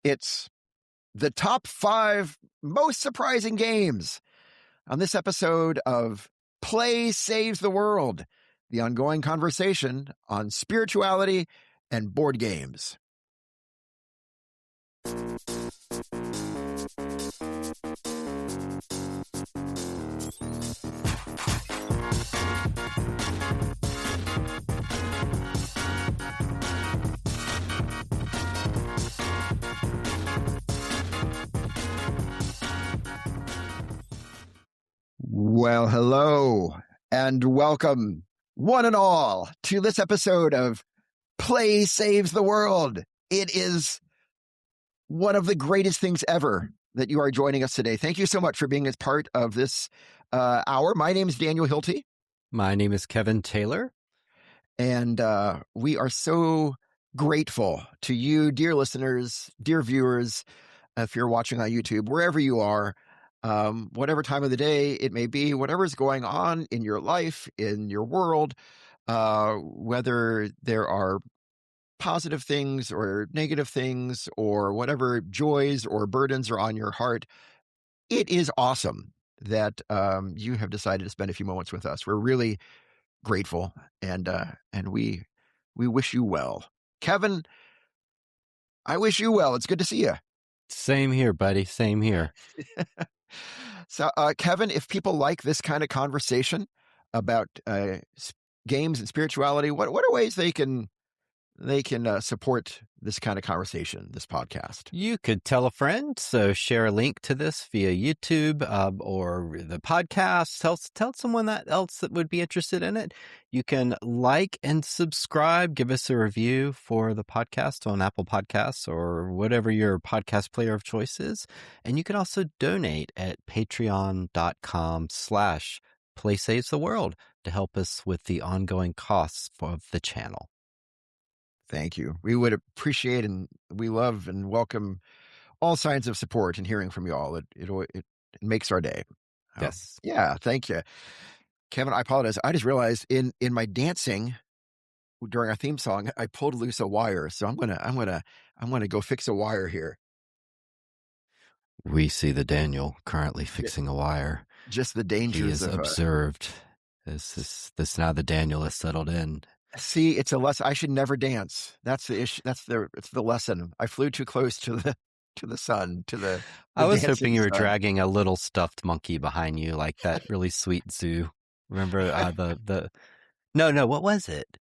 It's the top 5 most surprising games on this episode of Play Saves the World, the ongoing conversation on spirituality and board games. Well, hello and welcome, one and all, to this episode of Play Saves the World. It is one of the greatest things ever that you are joining us today. Thank you so much for being a part of this hour. My name is Daniel Hilty. My name is Kevin Taylor. And we are so grateful to you, dear listeners, dear viewers, if you're watching on YouTube, wherever you are, whatever time of the day it may be, whatever's going on in your life, in your world, whether there are positive things or negative things or whatever joys or burdens are on your heart, it is awesome that you have decided to spend a few moments with us. We're really grateful, and we wish you well. Kevin, I wish you well. It's good to see you. Same here, buddy. Same here. So, Kevin, if people like this kind of conversation about games and spirituality, what are ways they can support this kind of conversation, this podcast? You could tell a friend, so share a link to this via YouTube or the podcast. Tell someone else that would be interested in it. You can like and subscribe, give us a review for the podcast on Apple Podcasts or whatever your podcast player of choice is. And you can also donate at patreon.com/PlaySavesTheWorld to help us with the ongoing costs of the channel. Thank you. We would appreciate, and we love and welcome all signs of support and hearing from you all. It makes our day. Yes. Yeah. Thank you, Kevin. I apologize. I just realized in my dancing during our theme song, I pulled loose a wire. So I'm gonna go fix a wire here. We see the Daniel currently fixing a wire. Just the dangers. He is observed. This now the Daniel is settled in. See, it's a lesson. I should never dance. That's the issue. It's the lesson. I flew too close to the sun, to the I was hoping you were sun. dragging a little stuffed monkey behind you, like that really sweet zoo. Remember No, what was it?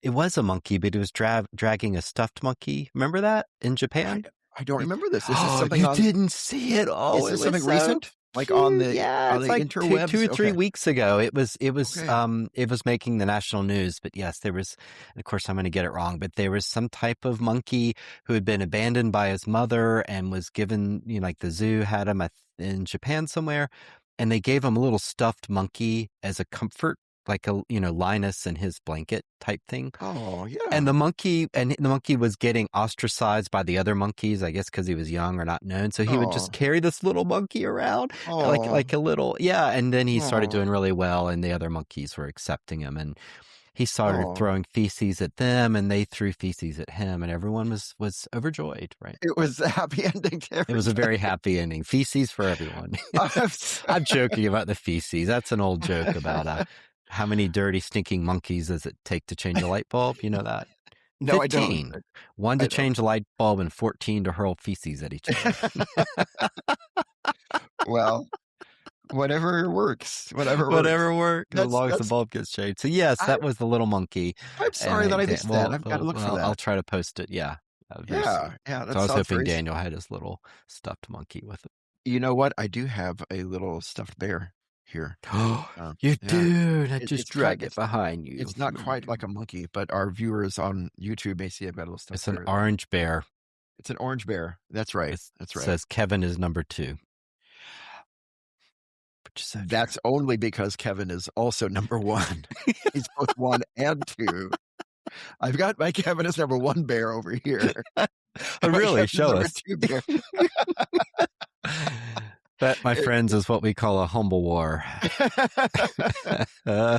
It was a monkey, but it was dragging a stuffed monkey. Remember that in Japan? I don't remember this. This is something you didn't see it. Oh, is this something recent? Like on the it's like interwebs? 2 or 3 weeks ago. It was Okay. It was making the national news. But yes, there was, of course I'm going to get it wrong, but there was some type of monkey who had been abandoned by his mother and was given, like the zoo had him in Japan somewhere, and they gave him a little stuffed monkey as a comfort, like a Linus and his blanket type thing. Oh yeah. And the monkey was getting ostracized by the other monkeys, I guess because he was young or not known. So he would just carry this little monkey around, like a little, yeah. And then he started doing really well, and the other monkeys were accepting him, and he started throwing feces at them, and they threw feces at him, and everyone was overjoyed, right? It was a happy ending to everything. It was a very happy ending. Feces for everyone. I'm joking about the feces. That's an old joke about how many dirty, stinking monkeys does it take to change a light bulb? You know that? No, 15. I don't. 1 to change a light bulb and 14 to hurl feces at each other. Well, whatever works. Whatever works. As long as the bulb gets changed. So yes, that was the little monkey. I'm sorry that I missed that. I've got to look for that. I'll try to post it. Yeah. Yeah. So I was hoping Daniel had his little stuffed monkey with it. You know what? I do have a little stuffed bear here. You do. I just drag it behind you. It's not quite like a monkey, but our viewers on YouTube may see I've got a little stuffed bear. It's an orange bear. It's an orange bear. That's right. That's right. It says Kevin is number 2. That's only because Kevin is also number 1. He's both 1 and 2. I've got my Kevin is number 1 bear over here. Oh, really? Show us. 2 bear. That, my friends, is what we call a humble war. Oh,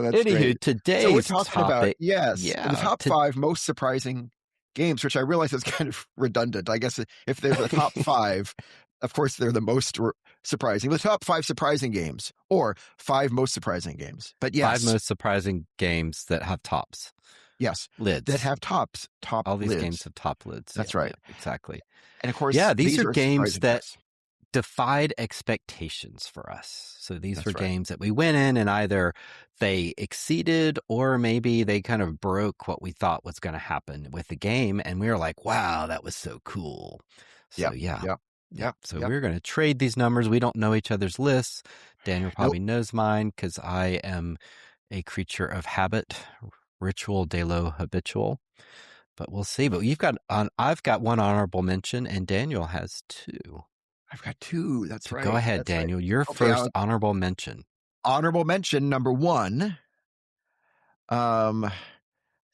that's Anywho, great. today's so we're talking topic, about the top 5 most surprising games, which I realize is kind of redundant. I guess if they're the top 5, of course they're the most surprising. The top 5 surprising games, or 5 most surprising games. But yes, 5 most surprising games that have tops. Yes, lids that have top All these lids. games have top lids. That's right. Exactly. And of course, yeah, these are games that yes. defied expectations for us. So these That's were right. games that we went in and either they exceeded or maybe they kind of broke what we thought was going to happen with the game. And we were like, wow, that was so cool. So yeah. So we're going to trade these numbers. We don't know each other's lists. Daniel probably knows mine because I am a creature of habit, ritual de lo habitual. But we'll see. But I've got one honorable mention and Daniel has 2. I've got 2. That's right. Go ahead, Daniel. Your first honorable mention. Honorable mention number 1.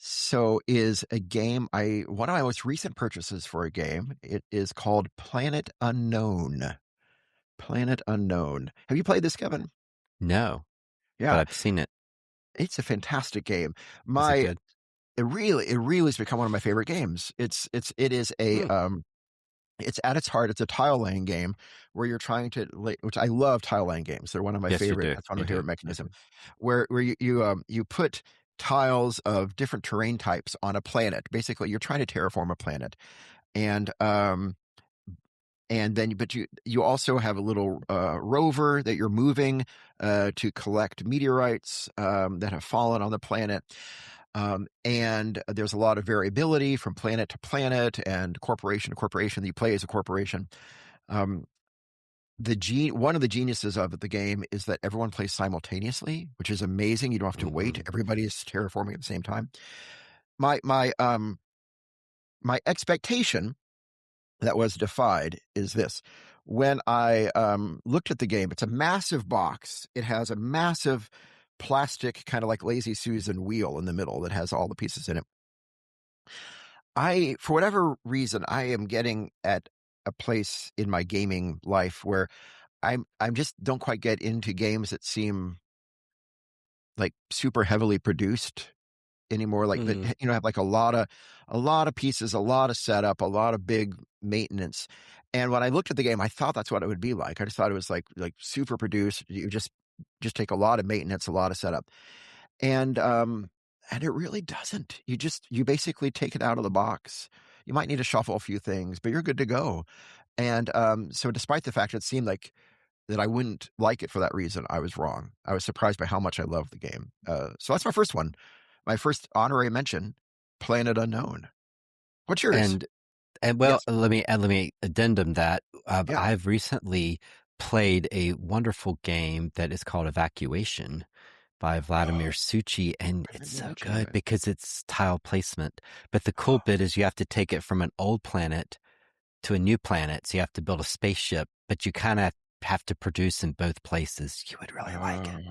So is a game one of my most recent purchases for a game. It is called Planet Unknown. Planet Unknown. Have you played this, Kevin? No. Yeah. But I've seen it. It's a fantastic game. Is it good? It really has become one of my favorite games. It is a it's at its heart, it's a tile laying game where you're trying to which I love tile laying games. They're one of my favorite. That's one of my favorite mechanisms. Where you put tiles of different terrain types on a planet. Basically, you're trying to terraform a planet. And then but you also have a little rover that you're moving to collect meteorites that have fallen on the planet. And there's a lot of variability from planet to planet and corporation to corporation. You play as a corporation. One of the geniuses of the game is that everyone plays simultaneously, which is amazing. You don't have to wait. Everybody is terraforming at the same time. My expectation that was defied is this. When I looked at the game, it's a massive box. It has a massive plastic, kind of like Lazy Susan wheel in the middle that has all the pieces in it. For whatever reason, I am getting at a place in my gaming life where I'm just don't quite get into games that seem like super heavily produced anymore. Like that, have like a lot of pieces, a lot of setup, a lot of big maintenance. And when I looked at the game, I thought that's what it would be like. I just thought it was like super produced. You just take a lot of maintenance, a lot of setup. And it really doesn't. You basically take it out of the box. You might need to shuffle a few things, but you're good to go. And so despite the fact it seemed like that I wouldn't like it for that reason, I was wrong. I was surprised by how much I love the game. So that's my first one. My first honorary mention, Planet Unknown. What's yours? And well, let me addendum that. I've recently played a wonderful game that is called Evacuation by Vladimir Suchi, and it's so good because it's tile placement. But the cool bit is you have to take it from an old planet to a new planet, so you have to build a spaceship, but you kind of have to produce in both places. You would really like it.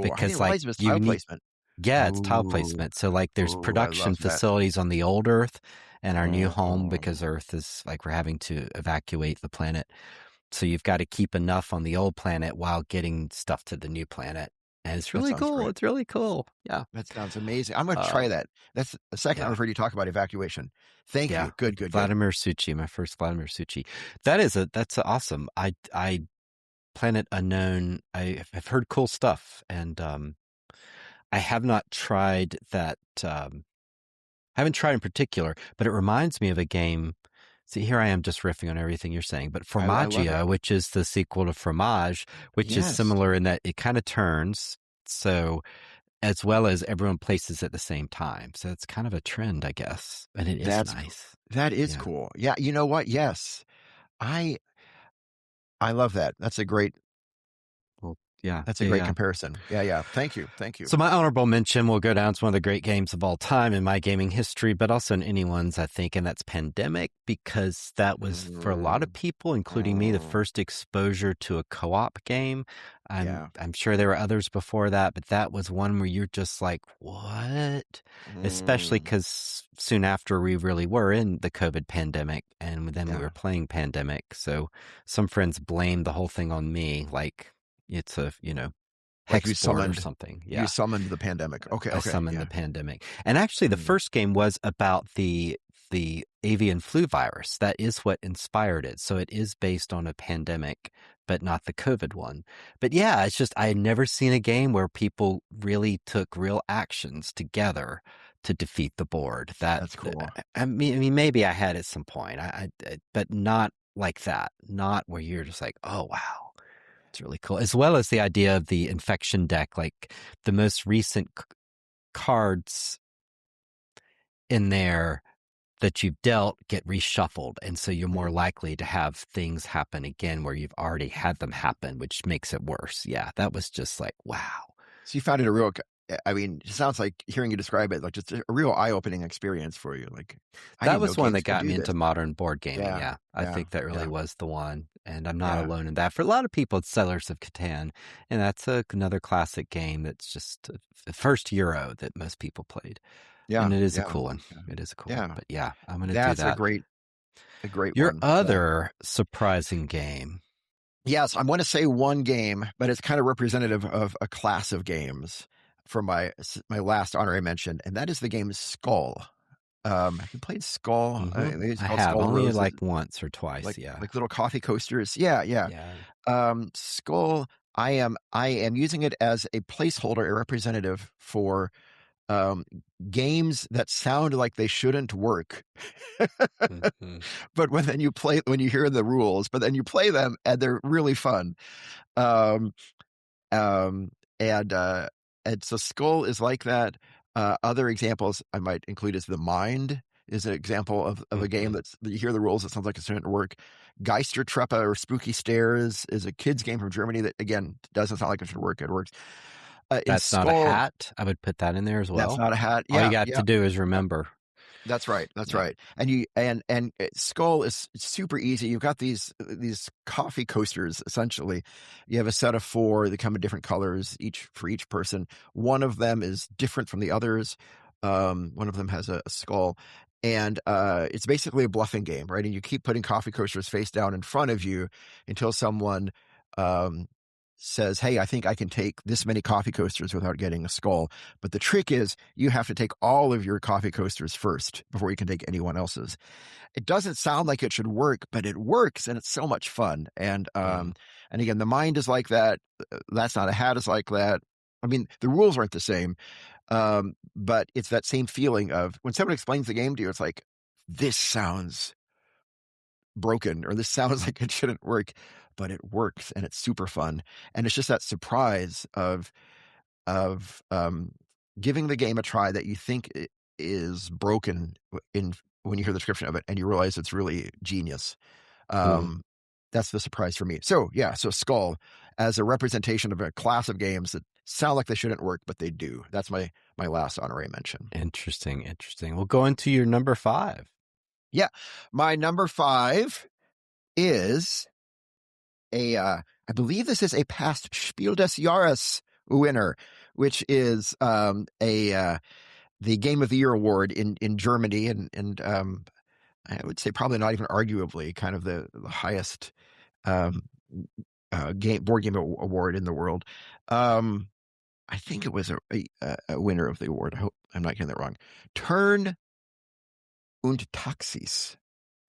Because it was tile placement. Yeah, it's tile placement. So there's production facilities on the old Earth and our new home, because Earth is we're having to evacuate the planet. So you've got to keep enough on the old planet while getting stuff to the new planet. And it's really cool. Great. It's really cool. Yeah. That sounds amazing. I'm going to try that. That's the second I've heard you talk about Evacuation. Thank you. Good. Vladimir Suchi, my first Vladimir Suchi. That's awesome. I Planet Unknown, I've heard cool stuff, and I have not tried that. I haven't tried in particular, but it reminds me of a game. See, here I am just riffing on everything you're saying, but Formaggio, which is the sequel to Fromage, which is similar in that it kind of turns, so as well as everyone places at the same time. So it's kind of a trend, I guess, and it is nice. That is cool. Yeah, you know what? Yes, I love that. That's a great. That's a great comparison. Yeah. Thank you. So my honorable mention will go down to one of the great games of all time in my gaming history, but also in anyone's, I think, and that's Pandemic, because that was, for a lot of people, including me, the first exposure to a co-op game. I'm sure there were others before that, but that was one where you're just like, what? Especially because soon after we really were in the COVID pandemic, and then we were playing Pandemic. So some friends blamed the whole thing on me, it's a, like you summoned or something. Yeah. You summoned the pandemic. Okay. I summoned the pandemic. And actually the first game was about the the avian flu virus. That is what inspired it. So it is based on a pandemic, but not the COVID one. But yeah, it's just I had never seen a game where people really took real actions together to defeat the board. That's cool. I mean, maybe I had at some point, but not like that. Not where you're just like, oh wow, it's really cool. As well as the idea of the infection deck, like the most recent cards in there that you've dealt get reshuffled, and so you're more likely to have things happen again where you've already had them happen, which makes it worse. Yeah, that was just like, wow. So you found it it sounds like hearing you describe it, like just a real eye-opening experience for you. Like, I that didn't was know one games that could got do me this. into modern board gaming. Yeah, Yeah, I think that really was the one, and I'm not Yeah. alone in that. For a lot of people, it's Settlers of Catan, and that's another classic game that's just the first Euro that most people played. Yeah, And it is a yeah, cool one. yeah. It is a cool one. Yeah. But yeah, I'm going to do That's that. a great Your one. Yeah. other surprising game. Yes, I'm going to say one game, but it's kind of representative of a class of games from my last honor I mentioned, and that is the game Skull. Have you played Skull? I think it's I called have Skull only Roses, like once or twice. Yeah. like little coffee coasters. Yeah, yeah. Skull. I am using it as a placeholder, a representative for games that sound like they shouldn't work. But when you hear the rules, but then you play them and they're really fun. Um, um, and so Skull is like that. Other examples I might include is The Mind is an example of a game that you hear the rules, it sounds like it shouldn't work. Geistertreppe or Spooky Stairs is a kid's game from Germany that, again, doesn't sound like it should work. It works. That's not a hat. I would put that in there as well. That's not a hat. All you got to do is remember. That's right. That's right. And Skull is super easy. You've got these coffee coasters. Essentially, you have a set of 4 that come in different colors for each person. One of them is different from the others. One of them has a skull, and it's basically a bluffing game, right? And you keep putting coffee coasters face down in front of you until someone says, hey, I think I can take this many coffee coasters without getting a skull. But the trick is you have to take all of your coffee coasters first before you can take anyone else's. It doesn't sound like it should work, but it works, and it's so much fun. And again, The Mind is like that. That's Not a Hat is like that. I mean, the rules aren't the same, but it's that same feeling of when someone explains the game to you, it's like, this sounds broken, or this sounds like it shouldn't work, but it works, and it's super fun. And it's just that surprise of giving the game a try that you think is broken when you hear the description of it, and you realize it's really genius. That's the surprise for me. So yeah, so Skull as a representation of a class of games that sound like they shouldn't work, but they do. That's my last honorary mention. Interesting. We'll go into your number 5. Yeah, my number 5 is I believe this is a past Spiel des Jahres winner, which is the Game of the Year award in Germany, and I would say probably not even arguably kind of the highest board game award in the world. I think it was a winner of the award. I hope I'm not getting that wrong. Turn und Taxis,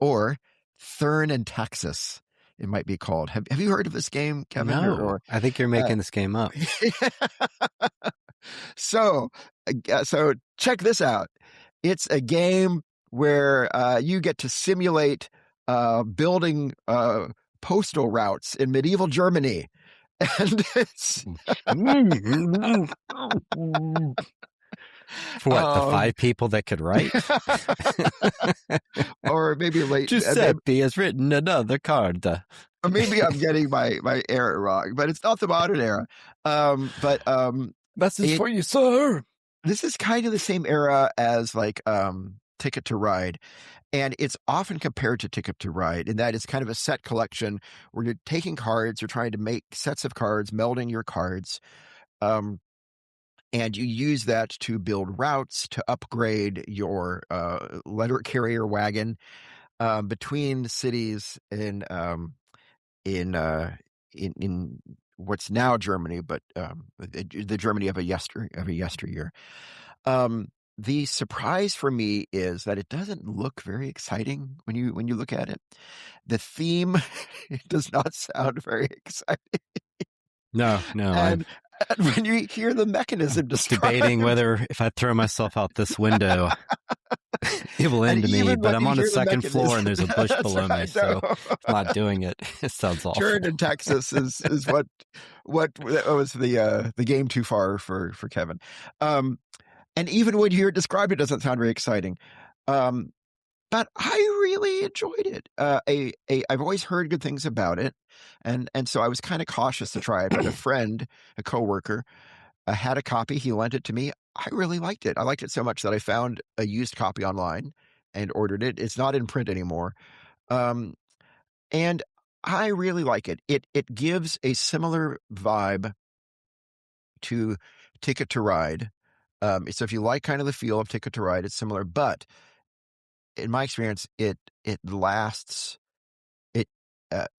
or Thurn and Taxis, it might be called. Have you heard of this game, Kevin? No, I think you're making this game up. So check this out. It's a game where you get to simulate building postal routes in medieval Germany. And it's for what, the 5 people that could write? Or maybe late. Giuseppe has written another card. Or maybe I'm getting my era wrong, but it's not the modern era. Message for you, sir. This is kind of the same era as like Ticket to Ride. And it's often compared to Ticket to Ride, in that it's kind of a set collection where you're taking cards, you're trying to make sets of cards, melding your cards. And you use that to build routes, to upgrade your letter carrier wagon between cities in what's now Germany, but the Germany of a yesteryear. the surprise for me is that it doesn't look very exciting when you look at it. The theme it does not sound very exciting. No, And, and when you hear the I'm mechanism debating described, whether if I throw myself out this window, it will and end me. even But when I'm you on the hear the second floor and mechanism, there's a bush that's below me, right. No. so I'm not doing it. It sounds awful. Turn in Texas is what was the game too far for Kevin. And even when you hear it described, it doesn't sound very exciting. But I really enjoyed it. I've always heard good things about it, and so I was kind of cautious to try it. But a friend, a coworker, had a copy. He lent it to me. I really liked it. I liked it so much that I found a used copy online and ordered it. It's not in print anymore, and I really like it. It gives a similar vibe to Ticket to Ride. So if you like kind of the feel of Ticket to Ride, it's similar, but in my experience, it lasts.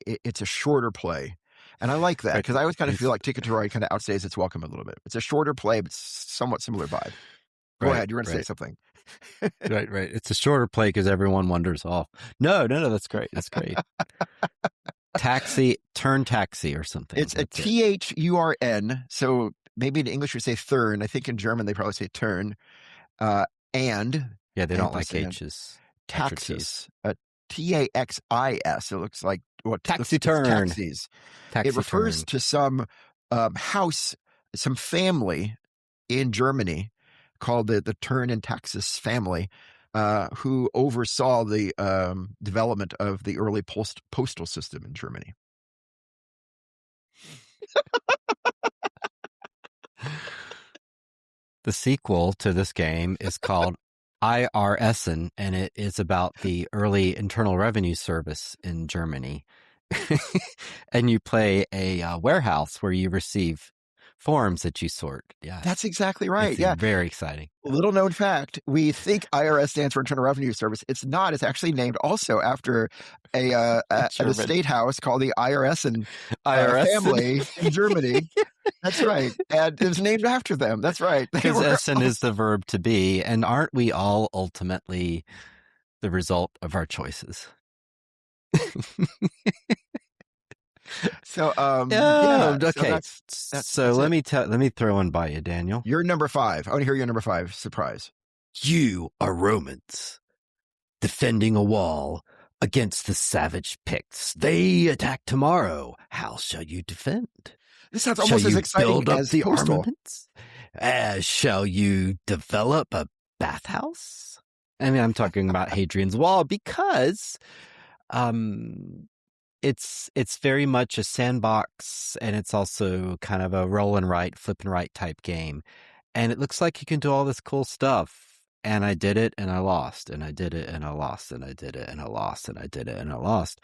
It's a shorter play, and I like that Right. because I always kind of feel like Ticket to Ride kind of outstays its welcome a little bit. It's a shorter play, but somewhat similar vibe. Go ahead, you were going to say something. Right. It's a shorter play because everyone wanders off. No. That's great. That's great. Turn taxi or something. It's a THURN. So maybe in English we say Thurn. I think in German they probably say turn. And yeah, they don't like ampersand. H's. Taxis. TAXIS. It looks like taxi turn. Taxis. Taxi It refers turn. to some house, some family in Germany called the Turn and Taxis family, who oversaw the development of the early postal system in Germany. The sequel to this game is called IRSen, and it is about the early Internal Revenue Service in Germany. And you play a warehouse where you receive forms that you sort. Yeah, that's exactly right. It's very exciting. Little known fact: we think IRS stands for Internal Revenue Service. It's not. It's actually named also after an estate house called the IRS family in Germany. That's right, and it was named after them. That's right, because Essen is the verb to be, and aren't we all ultimately the result of our choices? So, okay. So let me throw one by you, Daniel. You're number 5. I want to hear your number 5 surprise. You are Romans, defending a wall against the savage Picts. They attack tomorrow. How shall you defend? This sounds almost as exciting build up as the Postal. armaments? Shall you develop a bathhouse? I mean, I'm talking about Hadrian's Wall because it's very much a sandbox, and it's also kind of a roll and write, flip and write type game. And it looks like you can do all this cool stuff. And I did it and I lost, and I did it and I lost, and I did it and I lost, and I did it and I lost,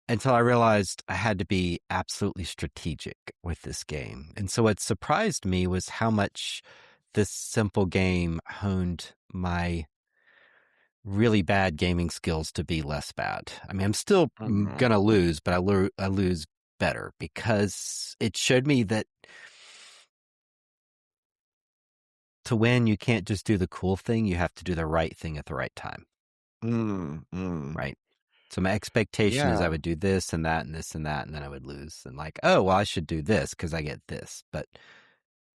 until I realized I had to be absolutely strategic with this game. And so what surprised me was how much this simple game honed my really bad gaming skills to be less bad. I mean, I'm still going to lose, but I lose better because it showed me that to win, you can't just do the cool thing. You have to do the right thing at the right time. Right. So my expectation is I would do this and that and this and that, and then I would lose. And like, oh, well, I should do this because I get this. But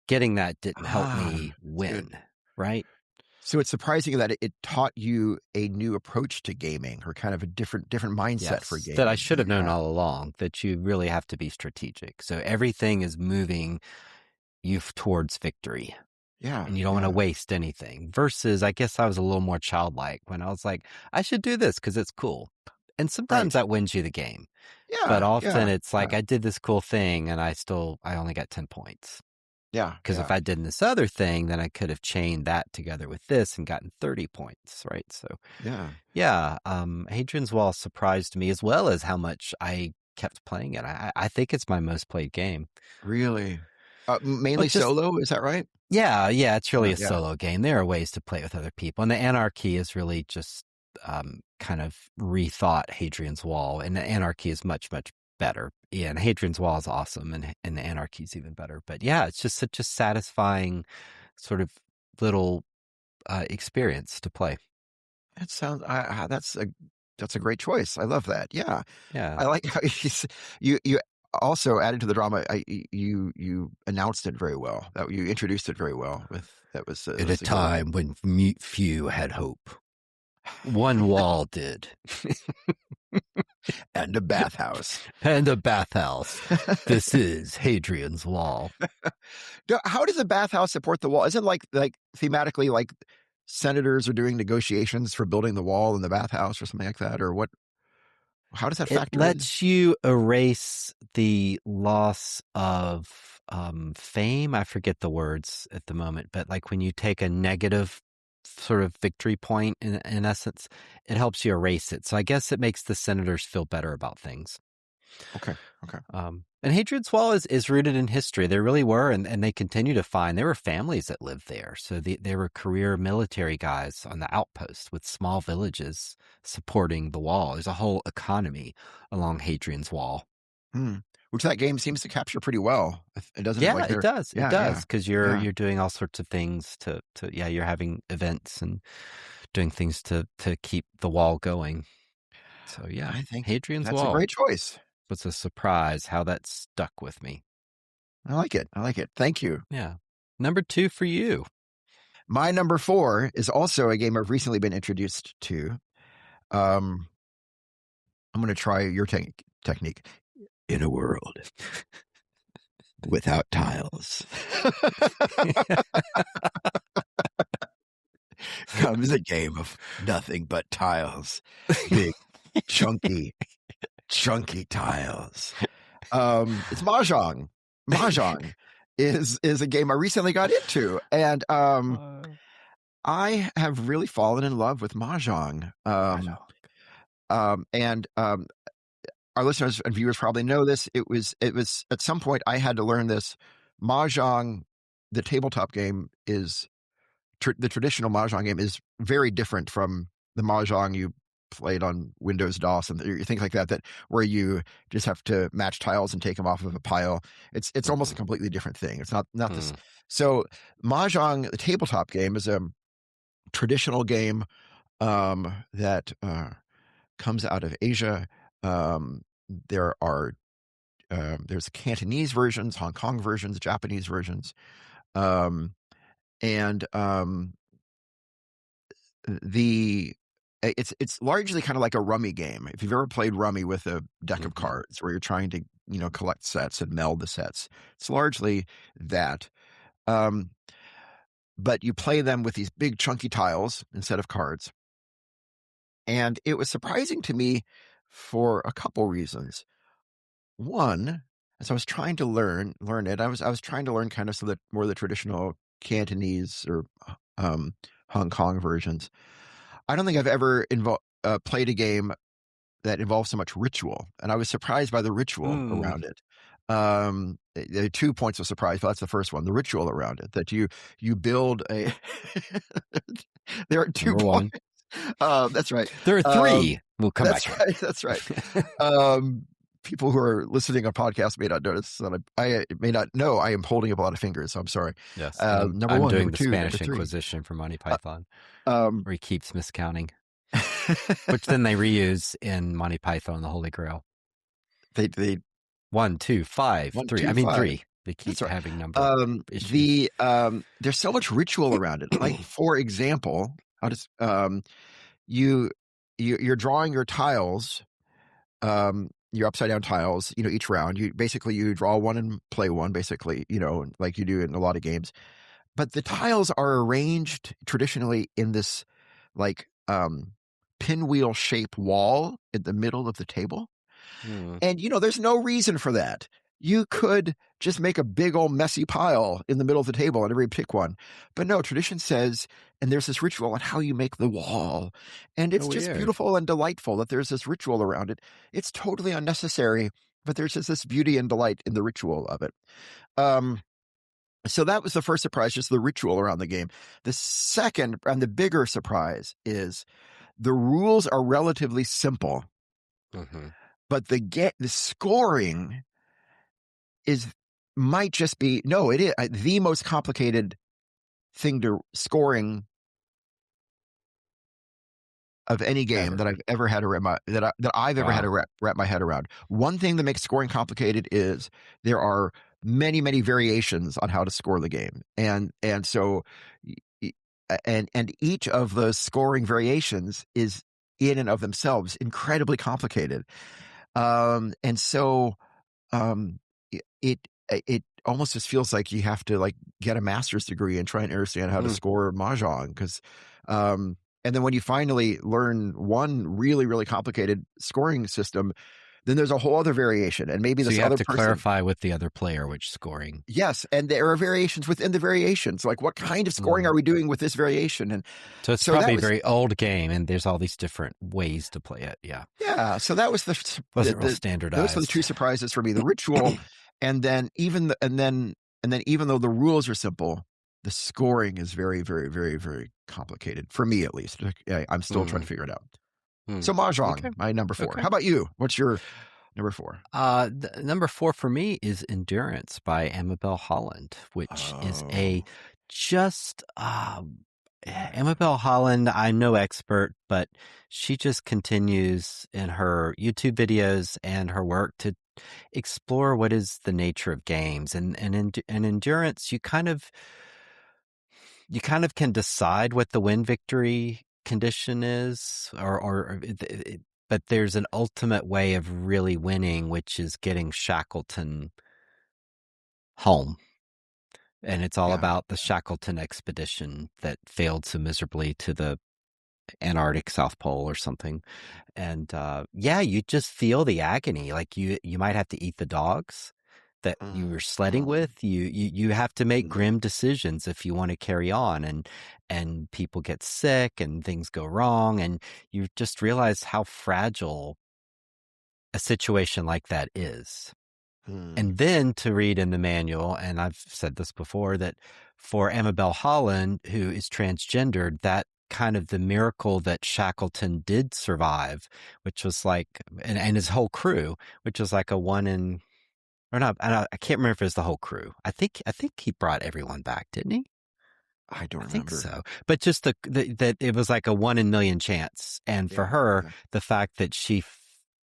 getting that didn't help me win. Good. Right. So it's surprising that it taught you a new approach to gaming, or kind of a different mindset for gaming. That I should have known all along, that you really have to be strategic. So everything is moving you towards victory. Yeah. And you don't want to waste anything. Versus, I guess I was a little more childlike when I was like, I should do this because it's cool. And sometimes that wins you the game. Yeah. But often it's like, I did this cool thing and I only got 10 points. Yeah. Because if I did this other thing, then I could have chained that together with this and gotten 30 points, right? So, Hadrian's Wall surprised me, as well as how much I kept playing it. I think it's my most played game. Really? Mainly solo, is that right? Yeah, it's really a solo game. There are ways to play with other people. And the Anarchy is really just kind of rethought Hadrian's Wall. And the Anarchy is much, much better. Yeah, and Hadrian's Wall is awesome, and the Anarchy is even better. But yeah, it's just such a satisfying sort of little experience to play. That sounds. That's a great choice. I love that. Yeah, Yeah. I like how you also added to the drama. You announced it very well. That you introduced it very well. That was At a a good. time when few had hope, one wall did. And a bathhouse. And a bathhouse. This is Hadrian's Wall. How does a bathhouse support the wall? Is it like thematically like senators are doing negotiations for building the wall in the bathhouse or something like that? Or what? How does that It factor in? lets you erase the loss of fame. I forget the words at the moment, but like when you take a negative sort of victory point in essence, it helps you erase it. So I guess it makes the senators feel better about things. Okay. And Hadrian's Wall is rooted in history. There really were, and they continue to find, there were families that lived there. So there were career military guys on the outposts with small villages supporting the wall. There's a whole economy along Hadrian's Wall. Which that game seems to capture pretty well. It doesn't. Yeah, like it does. Yeah, it does, because you're doing all sorts of things to you're having events and doing things to keep the wall going. So yeah, I think Hadrian's that's a Wall great choice. was a surprise how that stuck with me. I like it. Thank you. Yeah. Number 2 for you. My number 4 is also a game I've recently been introduced to. I'm going to try your technique. In a world without tiles comes a game of nothing but tiles. Big, chunky tiles. It's Mahjong. Mahjong is a game I recently got into, and I have really fallen in love with Mahjong. And our listeners and viewers probably know this. It was at some point I had to learn this. Mahjong, the tabletop game, is the traditional Mahjong game is very different from the Mahjong you played on Windows DOS and things like that where you just have to match tiles and take them off of a pile. It's almost a completely different thing. It's not this. So Mahjong, the tabletop game, is a traditional game that comes out of Asia. There's Cantonese versions, Hong Kong versions, Japanese versions, and it's largely kind of like a rummy game. If you've ever played rummy with a deck of cards where you're trying to collect sets and meld the sets, it's largely that. But you play them with these big chunky tiles instead of cards. And it was surprising to me for a couple reasons. One, as I was trying to learn it, I was trying to learn kind of more the traditional Cantonese or Hong Kong versions. I don't think I've ever played a game that involves so much ritual, and I was surprised by the ritual around it. There are 2 points of surprise, but that's the first one: the ritual around it. That you build a. There are 2 points. That's right. There are 3. We'll come back. That's right. People who are listening on podcasts may not notice that I may not know I am holding up a lot of fingers. So I'm sorry. Yes. Number I'm 1, doing number the 2, Spanish number 3. Inquisition for Monty Python, where he keeps miscounting, which then they reuse in Monty Python and the Holy Grail. They 1, 2, 5, 3. 2, I mean 5. 3. They keep having number issues. There's so much ritual around it. Like, for example, I'll just you're drawing your tiles, your upside down tiles, each round. You draw one and play one, basically, like you do in a lot of games. But the tiles are arranged traditionally in this like pinwheel shape wall in the middle of the table. And there's no reason for that. You could just make a big old messy pile in the middle of the table and everybody pick one. But no, tradition says, and there's this ritual on how you make the wall. And it's just beautiful and delightful that there's this ritual around it. It's totally unnecessary, but there's just this beauty and delight in the ritual of it. So that was the first surprise, just the ritual around the game. The second and the bigger surprise is the rules are relatively simple, but the scoring might just be, no, it is the most complicated thing to scoring of any game ever. that I've ever had to that I've ever had to Wow. wrap my head around. One thing that makes scoring complicated is there are many variations on how to score the game, and so y- y- and each of those scoring variations is in and of themselves incredibly complicated. And so um, it it almost just feels like you have to like get a master's degree and try and understand how to Mm. score mahjong because and then when you finally learn one really complicated scoring system, then there's a whole other variation, and maybe So this you have other to person. clarify with the other player which scoring. Yes, and there are variations within the variations. Like, what kind of scoring Mm. are we doing with this variation? And So it's so that probably a was, very old game, and there's all these different ways to play it. Yeah. yeah. So that was Wasn't real those were the standardized. two surprises for me: the ritual, and then even though the rules are simple, the scoring is very complicated for me, at least. Like, I'm still trying to Mm. figure it out. Mm. So mahjong, Okay. my number four. Okay. How about you? What's your number four? Number 4 for me is Endurance by Amabel Holland, which is a Oh, just Amabel Holland. I'm no expert, but she just continues in her YouTube videos and her work to explore what is the nature of games and in Endurance. You kind of can decide what the win victory condition is, but there's an ultimate way of really winning, which is getting Shackleton home. And it's all yeah. about the Shackleton expedition that failed so miserably to the Antarctic South Pole or something. And yeah, you just feel the agony. Like you might have to eat the dogs that you were Mm, sledding mm, with. You have to make mm, grim decisions if you want to carry on, and people get sick and things go wrong, and you just realize how fragile a situation like that is. mm. And then to read in the manual, and I've said this before, that for Amabel Holland, who is transgendered, that kind of the miracle that Shackleton did survive, which was like, and his whole crew, which was like a one in, or not, I can't remember if it was the whole crew. I think he brought everyone back, didn't he? I don't I think remember. so. But just that it was like a 1 in a million chance. And for Yeah, her, yeah, the fact that she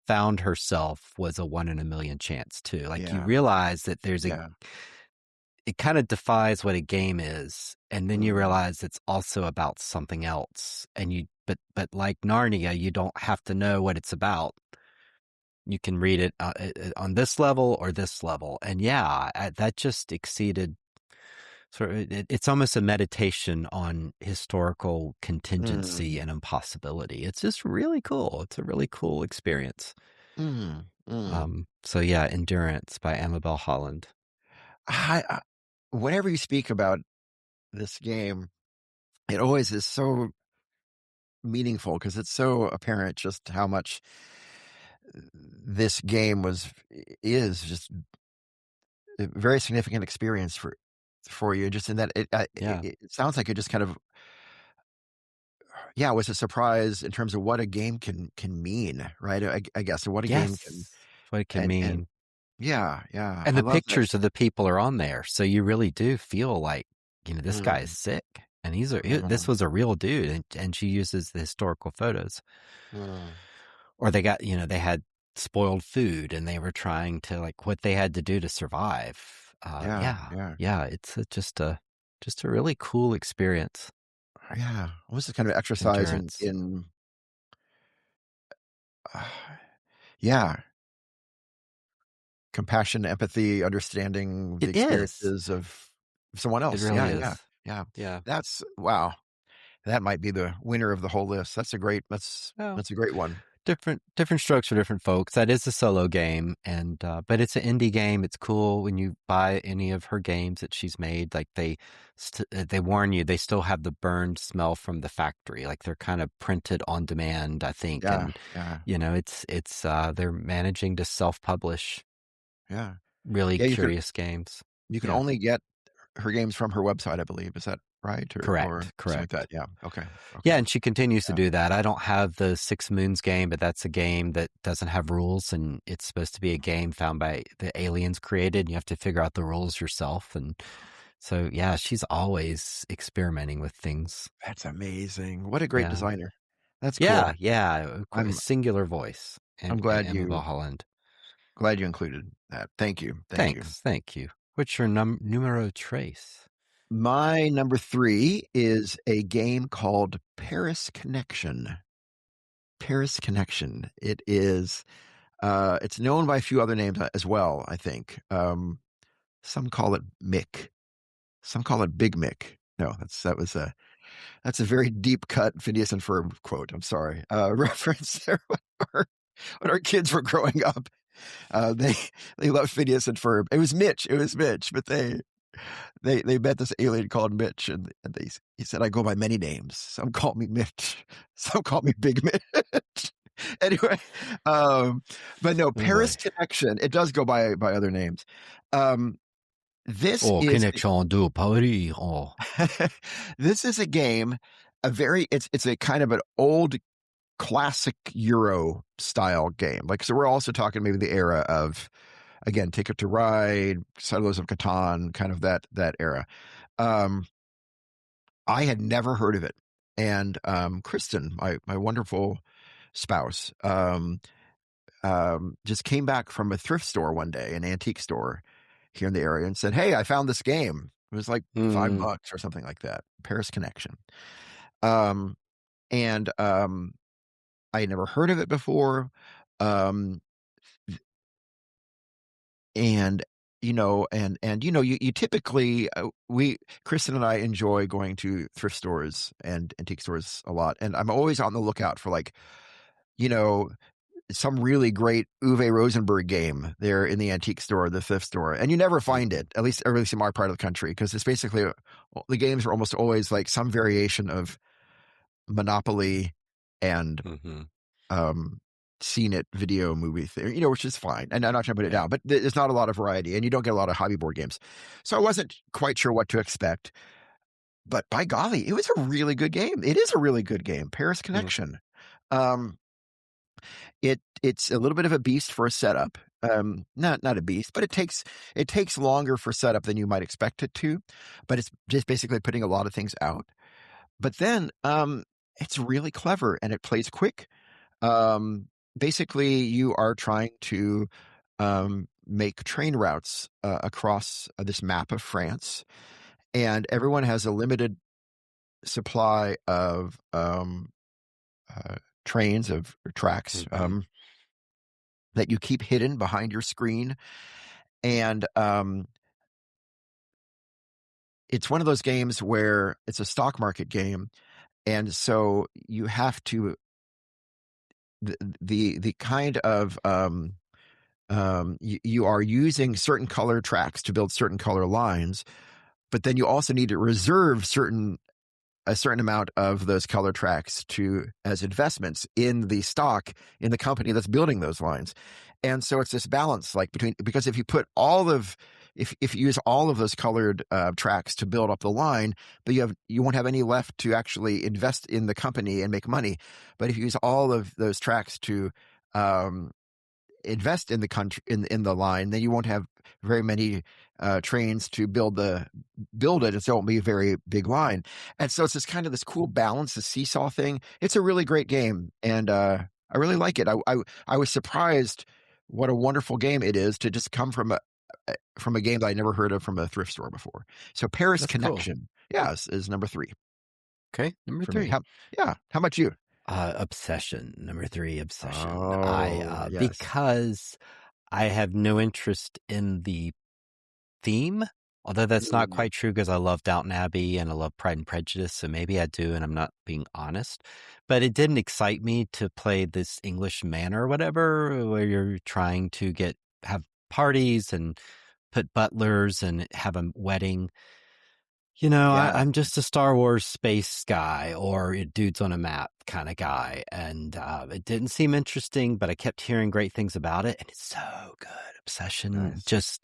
found herself was a 1 in a million chance too. Like you yeah, realize that yeah. it kind of defies what a game is. And then you Mm, realize it's also about something else. But like Narnia, you don't have to know what it's about. You can read it on this level or this level. And yeah, that just exceeded sort of, it's almost a meditation on historical contingency mm, and impossibility. It's just really cool. It's a really cool experience. mm, mm. So yeah, Endurance by Amabel Holland. I whenever you speak about this game, it always is so meaningful because it's so apparent just how much this game is just a very significant experience for you. Just in that Yeah. it sounds like it just kind of, yeah, it was a surprise in terms of what a game can mean, right? I guess what a game can, Yes. What it can and mean. yeah, And I the love that. pictures of the people are on there. So you really do feel like, this guy is Mm, sick. And this mm, was a real dude. And she uses the historical photos. mm. Or they had spoiled food and they were trying to like what they had to do to survive. Yeah, Yeah. yeah, Yeah. It's just a really cool experience. yeah. Well, this is kind of exercise Endurance. uh, yeah, compassion, empathy, understanding the It is. experiences of someone It else. really Yeah, yeah, is. yeah. Yeah. That's wow. That might be the winner of the whole list. Well, That's a great one. different strokes for different folks. That is a solo game, and but it's an indie game. It's cool when you buy any of her games that she's made. Like they warn you, they still have the burned smell from the factory. Like they're kind of printed on demand, I think. Yeah, And yeah, it's they're managing to self-publish yeah. really Yeah, curious games. you can Yeah, only get her games from her website, I believe. Is that right? Or correct, something like that. correct. Yeah. Okay. Yeah, Okay. and she continues to Yeah. do that. I don't have the Six Moons game, but that's a game that doesn't have rules, and it's supposed to be a game found by the aliens created. And you have to figure out the rules yourself, and so yeah, she's always experimenting with things. That's amazing. What a great Yeah, designer. That's cool. Yeah. A I'm singular voice I'm in Mulholland. glad you included that. Thank you. Thank you. Thank you. What's your numero trace? My number 3 is a game called Paris Connection. Paris Connection. It is it's known by a few other names as well, I think. Some call it Mick. Some call it Big Mick. No, that's a very deep cut Phineas and Ferb quote. I'm sorry. Reference there when our kids were growing up. They loved Phineas and Ferb. It was Mitch. But they met this alien called Mitch, and he said, "I go by many names. Some call me Mitch. Some call me Big Mitch." Anyway, but no, Paris Connection. It does go by other names. This is Connection de Paris. Oh. This is a game. It's a kind of an old classic Euro style game. Like, so we're also talking maybe the era of, again, Ticket to Ride, Settlers of Catan, kind of that era. I had never heard of it, and Kristen, my wonderful spouse, just came back from a thrift store one day, an antique store here in the area, and said, "Hey, I found this game. It was like $5 or something like that. Paris Connection." And I had never heard of it before. And you typically Kristen and I enjoy going to thrift stores and antique stores a lot, and I'm always on the lookout for, like, some really great Uwe Rosenberg game there in the antique store, the thrift store, and you never find it, at least in my part of the country, because it's basically the games are almost always like some variation of Monopoly and seen it video movie thing, which is fine. And I'm not trying to put it down, but there's not a lot of variety, and you don't get a lot of hobby board games. So I wasn't quite sure what to expect, but by golly, it was a really good game. It is a really good game, Paris Connection. It's a little bit of a beast for a setup. Not a beast, but it takes longer for setup than you might expect it to. But it's just basically putting a lot of things out. But then it's really clever, and it plays quick. Basically, you are trying to make train routes across this map of France, and everyone has a limited supply of trains or tracks that you keep hidden behind your screen. And it's one of those games where it's a stock market game, and so you have to the kind of you are using certain color tracks to build certain color lines, but then you also need to reserve a certain amount of those color tracks as investments in the stock in the company that's building those lines. And so it's this balance, like, because if you put if you use all of those colored tracks to build up the line, but you won't have any left to actually invest in the company and make money. But if you use all of those tracks to invest in the country in the line, then you won't have very many trains to build it, and so it won't be a very big line. And so it's this cool balance, the seesaw thing. It's a really great game, and I really like it. I was surprised what a wonderful game it is to just come from a game that I never heard of from a thrift store before. So Paris Connection, cool. is number 3. Okay, number 3. How about you? Obsession, number 3, Obsession. Oh, yes. Because I have no interest in the theme, although that's not quite true, because I love Downton Abbey and I love Pride and Prejudice, so maybe I do, and I'm not being honest. But it didn't excite me to play this English manor or whatever, where you're trying to have parties and put butlers and have a wedding. I'm just a Star Wars space guy or dudes on a map kind of guy. And it didn't seem interesting, but I kept hearing great things about it. And it's so good. Obsession. Nice.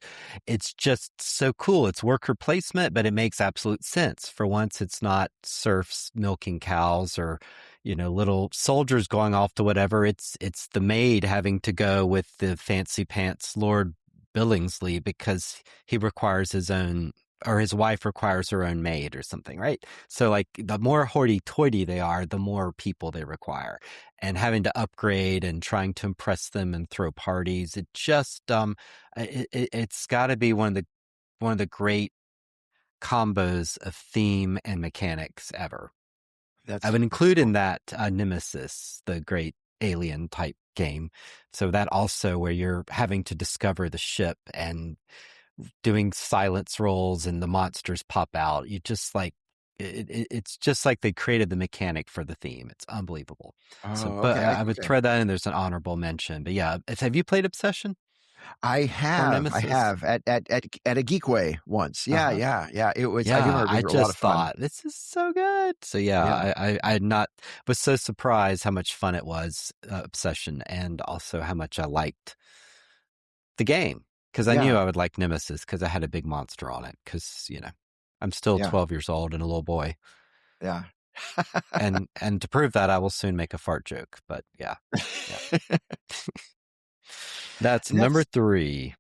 It's just so cool. It's worker placement, but it makes absolute sense. For once, it's not serfs milking cows or, little soldiers going off to whatever. It's the maid having to go with the fancy pants Lord Billingsley because he requires his own or his wife requires her own maid or something, right? So like the more hoity-toity they are, the more people they require, and having to upgrade and trying to impress them and throw parties. It just it's got to be one of the great combos of theme and mechanics ever. I would That's include cool. in that Nemesis, the great alien type game. So that also where you're having to discover the ship and doing silence rolls and the monsters pop out. You just like it's just like they created the mechanic for the theme. It's unbelievable. So, Oh, but okay. I would Okay. throw that in. There's an honorable mention. But yeah, have you played Obsession or I Nemesis? have at a Geekway once. Uh Yeah, huh. yeah, yeah. It was. I do Yeah, remember I being a lot just of fun. thought this is so good. So yeah, Yeah, I had not was so surprised how much fun it was, Obsession, and also how much I liked the game because I knew yeah, I would like Nemesis because I had a big monster on it. Because I'm still yeah, 12 years old and a little boy, yeah. and to prove that, I will soon make a fart joke. But yeah, yeah, that's number That's 3.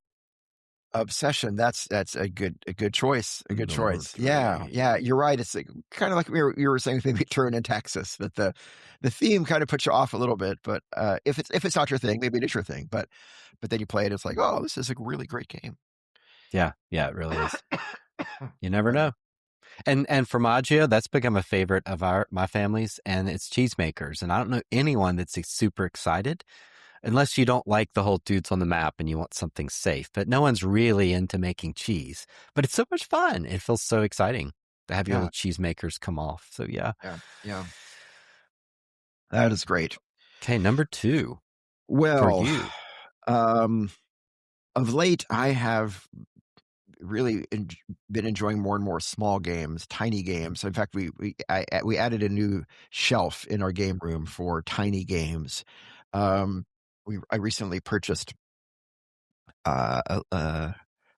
Obsession. That's a good choice. A good Number choice. Yeah, 3. yeah. You're right. It's like, kind of like you were saying with maybe Turn in Texas, that the theme kind of puts you off a little bit. But if it's not your thing, maybe it is your thing. But then you play it, it's like, oh, this is a really great game. Yeah, yeah, it really is. You never Pardon me. know. And formaggio, that's become a favorite of my family's, and it's cheesemakers. And I don't know anyone that's super excited unless you don't like the whole dudes on the map and you want something safe. But no one's really into making cheese. But it's so much fun. It feels so exciting to have your Yeah, little cheesemakers come off. So yeah. yeah, yeah. That is great. Okay, number 2 for Well, you. um, of late, I have really been enjoying more and more small games, tiny games. In fact, we added a new shelf in our game room for tiny games. Um, I recently purchased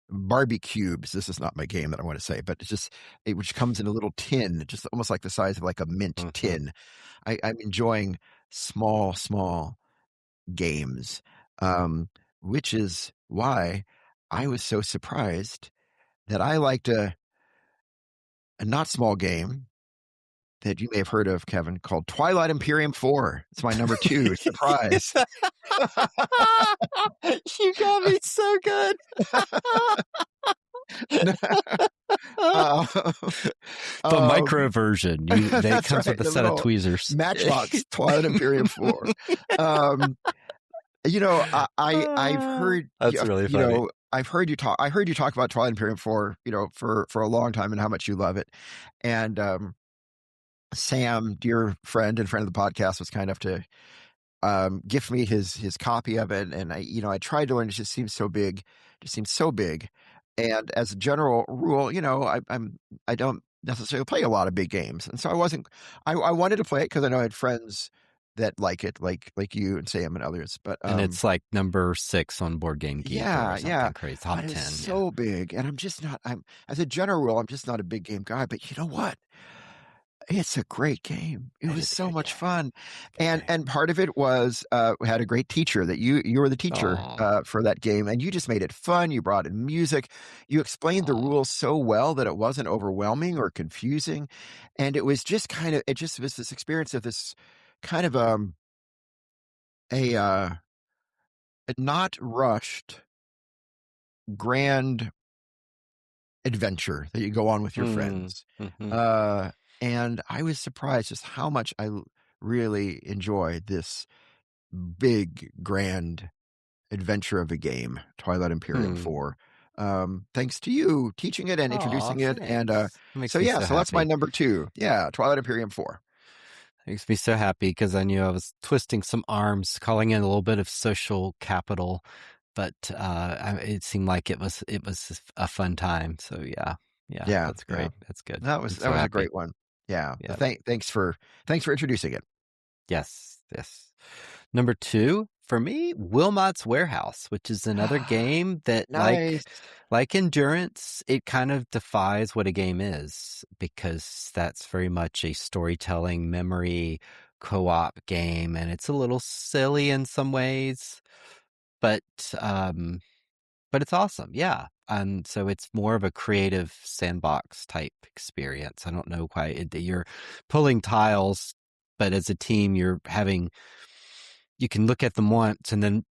Barbie cubes. This is not my game that I want to say, but which comes in a little tin, just almost like the size of like a mint Mm-hmm. tin. I'm enjoying small games, um, which is why I was so surprised that I liked a not small game that you may have heard of, Kevin, called Twilight Imperium 4. It's my number 2. Surprise. You got me so good. uh, The micro version. They that's comes right. with a The set of little tweezers. Matchbox Twilight Imperium 4. Um, I've heard, That's really funny. I heard you talk about Twilight Imperium 4, for a long time and how much you love it. And Sam, dear friend and friend of the podcast, was kind enough to gift me his copy of it, and I tried to learn. It just seems so big. And as a general rule, I don't necessarily play a lot of big games, and so I wasn't. I wanted to play it because I know I had friends that like it, like you and Sam and others. But And it's like number 6 on Board Game Geek or yeah, yeah, something crazy. Top but it's 10. Yeah. so big, and I'm just not. I'm As a general rule, I'm just not a big game guy. But you know what? It's a great game. It It was is a so good much game. fun, It's a good and game. part of it was, we had a great teacher that you were the teacher, Oh, for that game, and you just made it fun. You brought in music. You explained the rules so well that it wasn't overwhelming or confusing, and it just was this experience of this kind of, a, a not rushed, grand adventure that you go on with your friends. Mm-hmm. Uh, and I was surprised just how much really enjoy this big, grand adventure of a game, Twilight Imperium Hmm. 4. Thanks to you teaching it and Oh, introducing it. And thanks. It so, makes me yeah, so so that's my happy. number 2. Yeah, Twilight Imperium 4. Makes me so happy because I knew I was twisting some arms, calling in a little bit of social capital, but it seemed like it was a fun time. So yeah, yeah, Yeah, that's yeah. great. That's good. I'm That so was a happy. great one. Yeah. Yeah. Thanks for introducing it. Yes. Yes. Number 2 for me, Wilmot's Warehouse, which is another game that Nice. like Endurance, it kind of defies what a game is because that's very much a storytelling memory co-op game, and it's a little silly in some ways, but um but it's awesome. Yeah. And so it's more of a creative sandbox type experience. I don't know why you're pulling tiles, but as a team, you can look at them once and then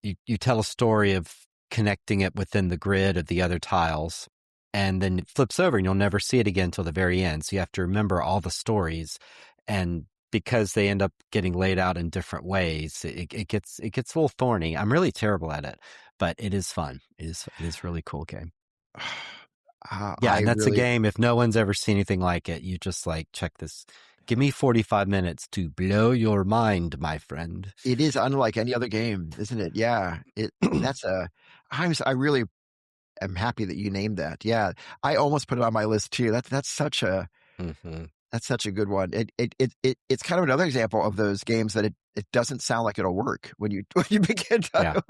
you tell a story of connecting it within the grid of the other tiles, and then it flips over and you'll never see it again until the very end. So you have to remember all the stories, and because they end up getting laid out in different ways, it gets a little thorny. I'm really terrible at it, but it is fun. It is a really cool game. Yeah, and that's a game, if no one's ever seen anything like it, you just like, check this. Give me 45 minutes to blow your mind, my friend. It is unlike any other game, isn't it? Yeah. I really am happy that you named that. Yeah. I almost put it on my list too. That's such a that's such a good one. It's kind of another example of those games that it doesn't sound like it'll work when you begin to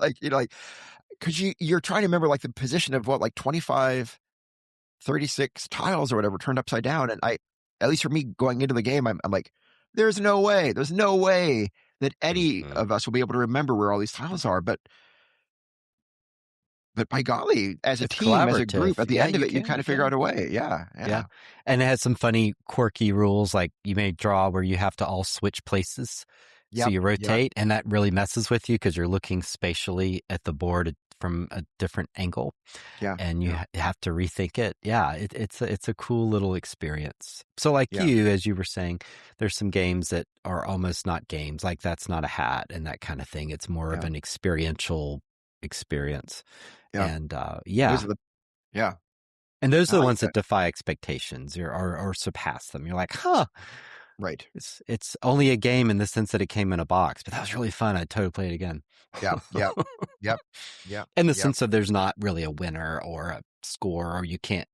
because you're trying to remember like the position of what, like 25, 36 tiles or whatever turned upside down. And at least for me going into the game, I'm like, there's no way that any of us will be able to remember where all these tiles are. But by golly, as a team, as a group, at the end of it, you kind of figure out a way. Yeah. And it has some funny, quirky rules, like you may draw where you have to all switch places. So you rotate, and that really messes with you because you're looking spatially at the board from a different angle. Yeah. And you have to rethink it. Yeah, it's a cool little experience. So like you, as you were saying, there's some games that are almost not games, like That's Not a Hat and that kind of thing. It's more of an experiential experience. Yeah. And and those are the ones that defy expectations or surpass them. You're like, huh. Right. It's only a game in the sense that it came in a box, but that was really fun. I'd totally play it again. Yeah. In the sense of there's not really a winner or a score, or you can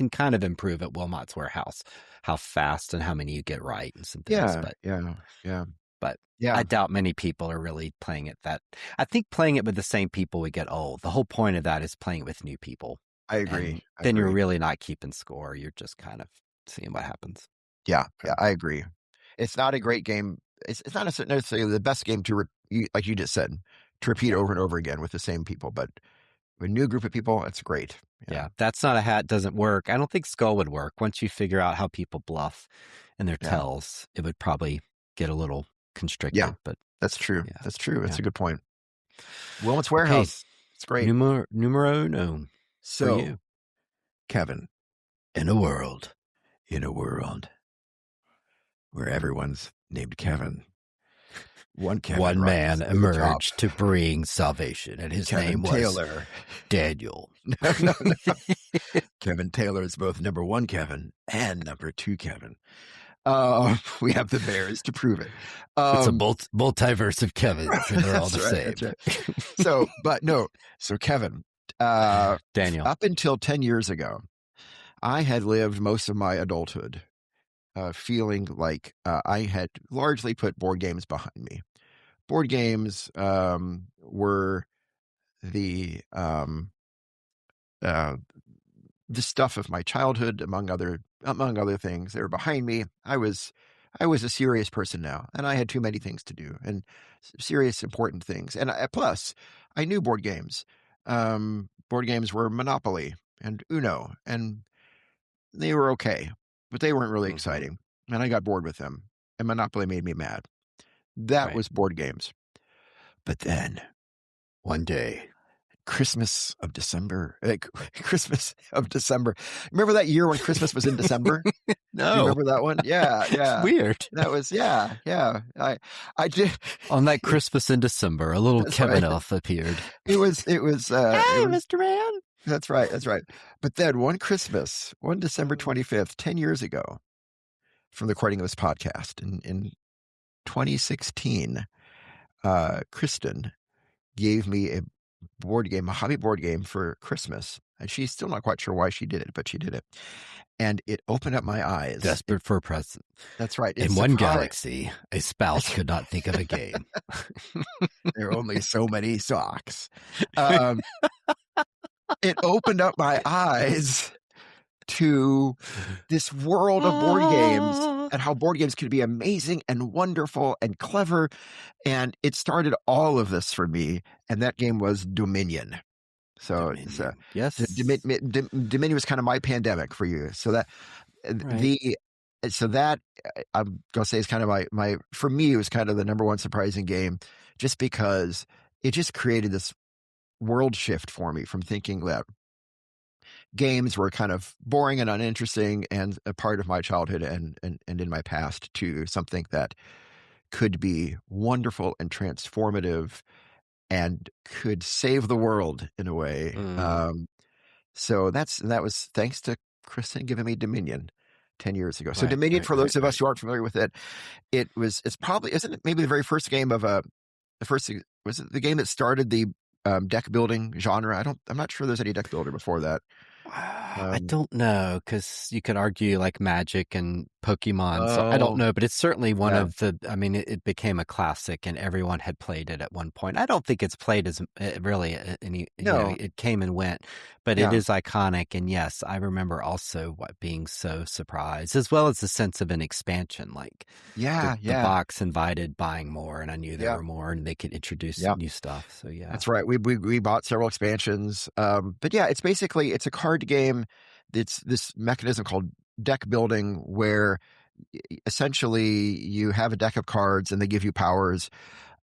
kind of improve at Wilmot's Warehouse, how fast and how many you get right and some things. But I doubt many people are really playing it that. I think playing it with the same people would get old. The whole point of that is playing it with new people. I agree. Then you're really not keeping score. You're just kind of seeing what happens. Yeah, I agree. It's not a great game. It's not necessarily the best game like you just said, to repeat over and over again with the same people. But with a new group of people, it's great. Yeah, That's Not a Hat doesn't work. I don't think Skull would work. Once you figure out how people bluff and their tells, it would probably get a little constricted. Yeah, but that's true. Yeah. That's true. That's a good point. Wilmot's Warehouse. It's great. Numero uno. So, for you, Kevin, in a world where everyone's named Kevin, one man emerged to bring salvation, and his name was Taylor. Daniel. No. Kevin Taylor is both number one Kevin and number two Kevin. We have the Bears to prove it. It's a multiverse of Kevins, and they're all the same. Right. So Kevin, Daniel, up until 10 years ago, I had lived most of my adulthood feeling like I had largely put board games behind me. Board games were the stuff of my childhood, among other things. They were behind me. I was a serious person now, and I had too many things to do, and serious, important things. And plus, I knew board games. Board games were Monopoly and Uno, and they were okay, but they weren't really exciting. And I got bored with them, and Monopoly made me mad. That was board games. But then, one day, Christmas of December. Remember that year when Christmas was in December? No. Do you remember that one? Yeah. It's weird. That was, yeah. I did. On that Christmas in December, a little Kevin elf appeared. It was. Hey, Mr. Man. That's right. But then one December 25th, 10 years ago, from the recording of this podcast in 2016, Kristen gave me a hobby board game for Christmas. And she's still not quite sure why she did it, but she did it. And it opened up my eyes. Desperate for a present. That's right. In one galaxy, a spouse could not think of a game. There are only so many socks. It opened up my eyes to this world of board games and how board games could be amazing and wonderful and clever. And it started all of this for me. And that game was Dominion. So Dominion. Yes. Dominion was kind of my pandemic for you. So that Right. the so that I'm gonna say is kind of my for me it was kind of the number one surprising game, just because it just created this world shift for me from thinking that games were kind of boring and uninteresting and a part of my childhood and in my past, to something that could be wonderful and transformative and could save the world in a way. Mm, So that was thanks to Kristen giving me Dominion 10 years ago. So right, Dominion, right, for right, those of us right. who aren't familiar with it, it's probably, isn't it maybe the very first game of the first, was it the game that started the deck building genre? I'm not sure there's any deck builder before that. I don't know, because you could argue like Magic and Pokemon. So I don't Oh, know, but it's certainly one yeah. of the. I mean, it became a classic, and everyone had played it at one point. I don't think it's played as really any. No, It came and went, but it yeah. is iconic. And yes, I remember also being so surprised, as well as the sense of an expansion. Like Yeah, the yeah, box invited buying more, and I knew there yeah, were more, and they could introduce yeah. new stuff. So yeah, That's right. We bought several expansions. But yeah, it's a card game. It's this mechanism called deck building, where essentially you have a deck of cards and they give you powers,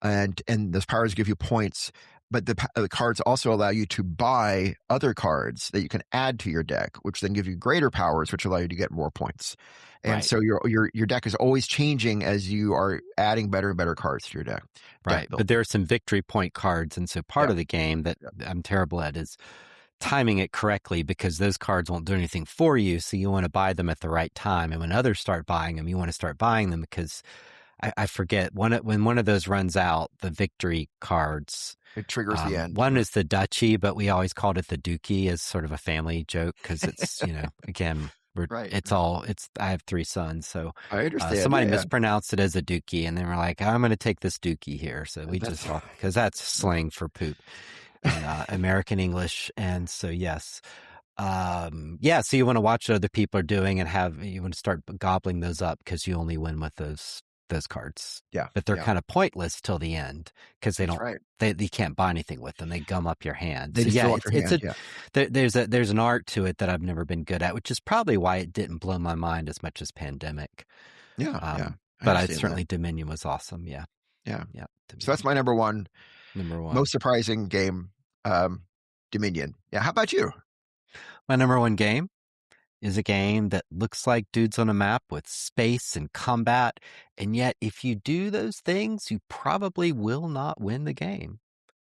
and those powers give you points. But the cards also allow you to buy other cards that you can add to your deck, which then give you greater powers, which allow you to get more points. And right. so your deck is always changing as you are adding better and better cards to your deck. Deck Right. But building. there are some victory point cards. And so part Yeah. of the game that Yeah. I'm terrible at is timing it correctly, because those cards won't do anything for you. So you want to buy them at the right time. And when others start buying them, you want to start buying them, because I forget when one of those runs out, the victory cards. It triggers the end. One is the duchy, but we always called it the dookie as sort of a family joke, because it's, again, Right. I have 3 sons. So I understand. somebody Yeah, yeah. mispronounced it as a dookie, and they were like, I'm going to take this dookie here. So we That's just talk, because that's slang for poop in American English. And so, yes. So you want to watch what other people are doing, and you want to start gobbling those up, because you only win with those cards. yeah, But they're yeah. kind of pointless till the end, because That's right. you can't buy anything with them. They gum up your hand. They So just yeah, fill up your hand. Yeah, there's an art to it that I've never been good at, which is probably why it didn't blow my mind as much as Pandemic. yeah, yeah. I But understand that. certainly Dominion was awesome. Yeah, Yeah. yeah, So that's Dominion. my number one Number one. most surprising game. Dominion. Yeah. How about you? My number one game is a game that looks like dudes on a map with space and combat, and yet if you do those things, you probably will not win the game,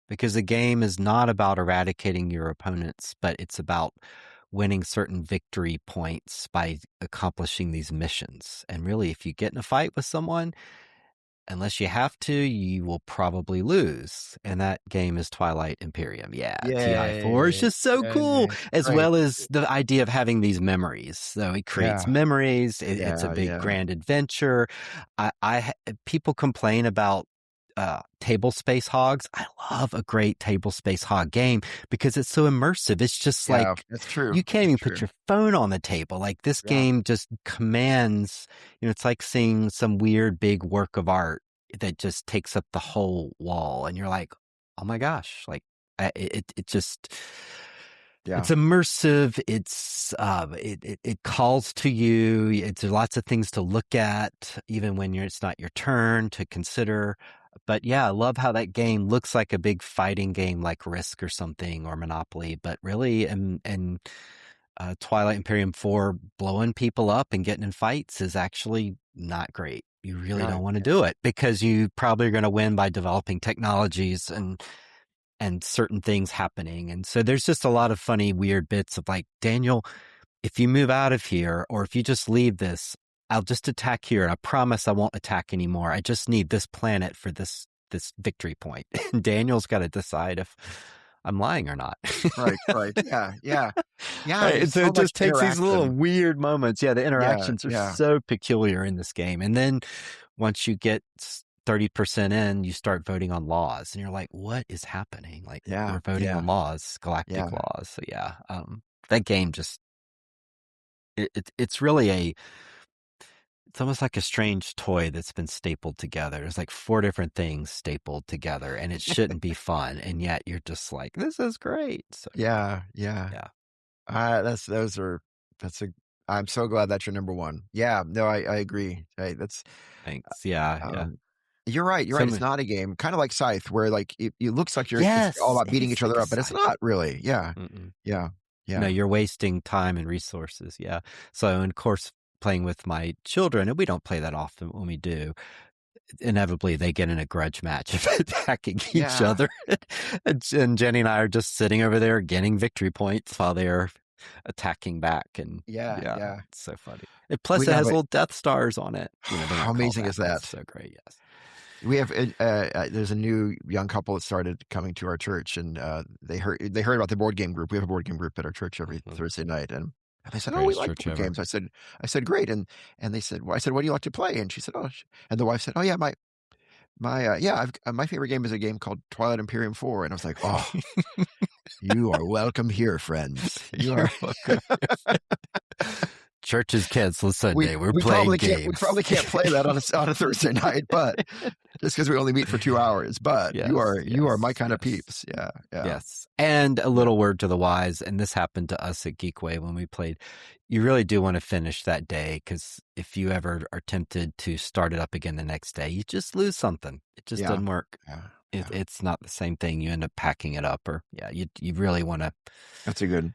because the game is not about eradicating your opponents, but it's about winning certain victory points by accomplishing these missions. And really, if you get in a fight with someone, unless you have to, you will probably lose. And that game is Twilight Imperium. Yeah, TI4 is Yay. just so cool, Yay. as Right. well as the idea of having these memories. So it creates Yeah. memories. It's a Yeah. big Yeah. grand adventure. People complain about table space hogs. I love a great table space hog game, because it's so immersive. It's just Yeah. like That's true. you can't That's even true. put your phone on the table. Like this Yeah. game just commands, it's like seeing some weird big work of art that just takes up the whole wall, and you're like, oh my gosh, like it just. Yeah. It's immersive. It calls to you. There's lots of things to look at, even when it's not your turn to consider. But yeah, I love how that game looks like a big fighting game like Risk or something, or Monopoly, but really, and Twilight Imperium 4 blowing people up and getting in fights is actually not great. You really Yeah. don't want to do it, because you probably are going to win by developing technologies and certain things happening. And so there's just a lot of funny, weird bits of like, Daniel, if you move out of here, or if you just leave this, I'll just attack here. I promise I won't attack anymore. I just need this planet for this victory point. And Daniel's got to decide if I'm lying or not. Right. Right. Yeah. Yeah. Yeah. Right. And There's so so it much just takes these little interaction. weird moments. Yeah, the Yeah. interactions are Yeah. so peculiar in this game. And then once you get 30% in, you start voting on laws, and you're like, what is happening? Like, Yeah. we're voting Yeah. on laws, galactic Yeah. laws. So yeah, that game just it's really It's almost like a strange toy that's been stapled together. There's like 4 different things stapled together, and it shouldn't be fun, and yet you're just like, "This is great." So, Yeah, yeah. yeah, Those are that's a I'm so glad that's your number one. Yeah, no, I agree. That's thanks. Yeah, yeah. um, you're right. You're right. It's Some not a game, kind of like Scythe, where like it looks like it's all Yes, about it beating is each like other a up, but it's scythe. not really. Yeah, Mm-mm. yeah, No, yeah, you're wasting time and resources, yeah. So, and of course, playing with my children, and we don't play that often, when we do, inevitably they get in a grudge match of attacking each yeah, other. And Jenny and I are just sitting over there getting victory points while they're attacking back. And yeah, yeah, yeah. it's so funny. And plus, We it have has a little Death Stars on it. They're How not called amazing that, is but it's that? so great. Yes. We have there's a new young couple that started coming to our church, and they heard about the board game group. We have a board game group at our church every Mm-hmm. Thursday night, and they said, "Oh, we Greatest like church board ever. games." I said, "Great," and they said, "Well," I said, "What do you like to play?" And she said, "Oh," and the wife said, "Oh yeah, my favorite game is a game called Twilight Imperium 4," and I was like, "Oh, you are welcome here, friends. You You're are." welcome. Church is canceled We Sunday. We're we playing probably can't we games. probably can't play that on a Thursday night, but just because we only meet for 2 hours. But Yes, you are yes, my kind of yes. peeps. Yeah, yeah, Yes. And a yeah, little word to the wise, and this happened to us at Geekway when we played. You really do want to finish that day, because if you ever are tempted to start it up again the next day, you just lose something. It just yeah, doesn't work. yeah, yeah. It's not the same thing. You end up packing it up, or yeah, you really want to. That's a good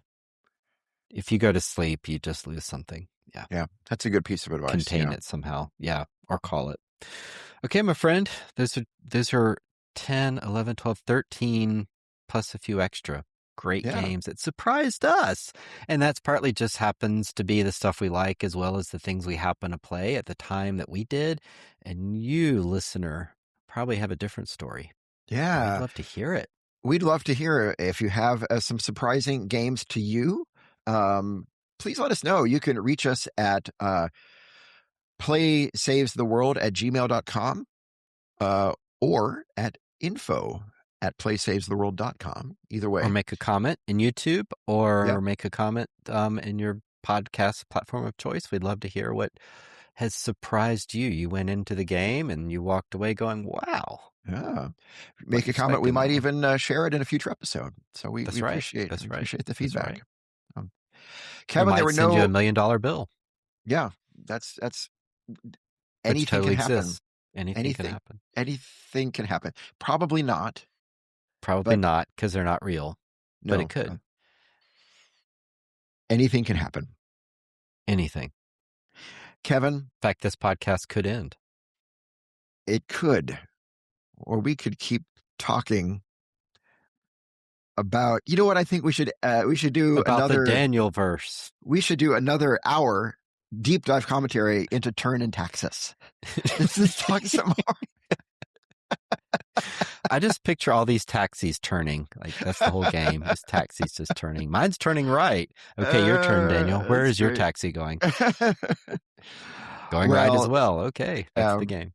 If you go to sleep, you just lose something. Yeah, yeah. That's a good piece of advice. contain Yeah, it somehow. Yeah, or call it. Okay, my friend. Those are 10, 11, 12, 13 plus a few extra great yeah, games that surprised us. And that's partly just happens to be the stuff we like, as well as the things we happen to play at the time that we did. And you, listener, probably have a different story. We'd yeah. love to hear it. We'd love to hear if you have some surprising games to you. Um, Please let us know. You can reach us at playsavestheworld@gmail.com or at info@playsavestheworld.com. Either Or way. make a comment in YouTube, Yeah. or make a comment in your podcast platform of choice. We'd love to hear what has surprised you. You went into the game and you walked away going, wow, Yeah. Make wasn't a comment. We expecting that might one. even share it in a future episode. So we That's right. appreciate That's we right. appreciate the That's feedback. right. Um, We Kevin, there might were send you no. $1 million bill, Yeah, that's which anything can totally happen. exists. Anything can Anything, happen. anything can happen. Probably not, Probably but not, because they're not real, but it no, could. anything can happen. Anything. Kevin, In fact, this podcast could end. it could, or we could keep talking about. You know what? I think we should do About the Daniel verse. We should do another hour deep dive commentary into Turn and Taxus. This is talk some more. I just picture all these taxis turning. Like, that's the whole game, is taxis just turning. Mine's turning right. Okay, your turn, Daniel. Where That's is your great. taxi going? Going right as well. Okay, that's the game.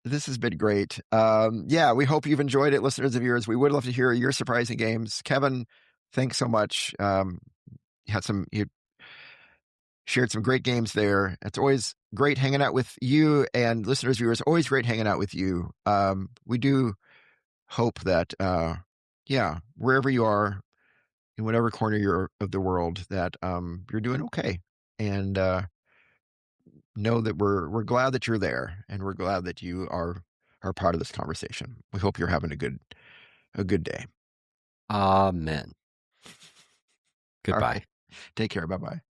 This has been great. Yeah, we hope you've enjoyed it, listeners of yours. We would love to hear your surprising games. Kevin, thanks so much. You shared some great games there. It's always great hanging out with you, and listeners, viewers, always great hanging out with you. We do hope that, yeah, wherever you are, in whatever corner you're of the world, that you're doing okay, and know that we're glad that you're there, and we're glad that you are part of this conversation. We hope you're having a good day. Amen. All Goodbye. right, take care. Bye bye.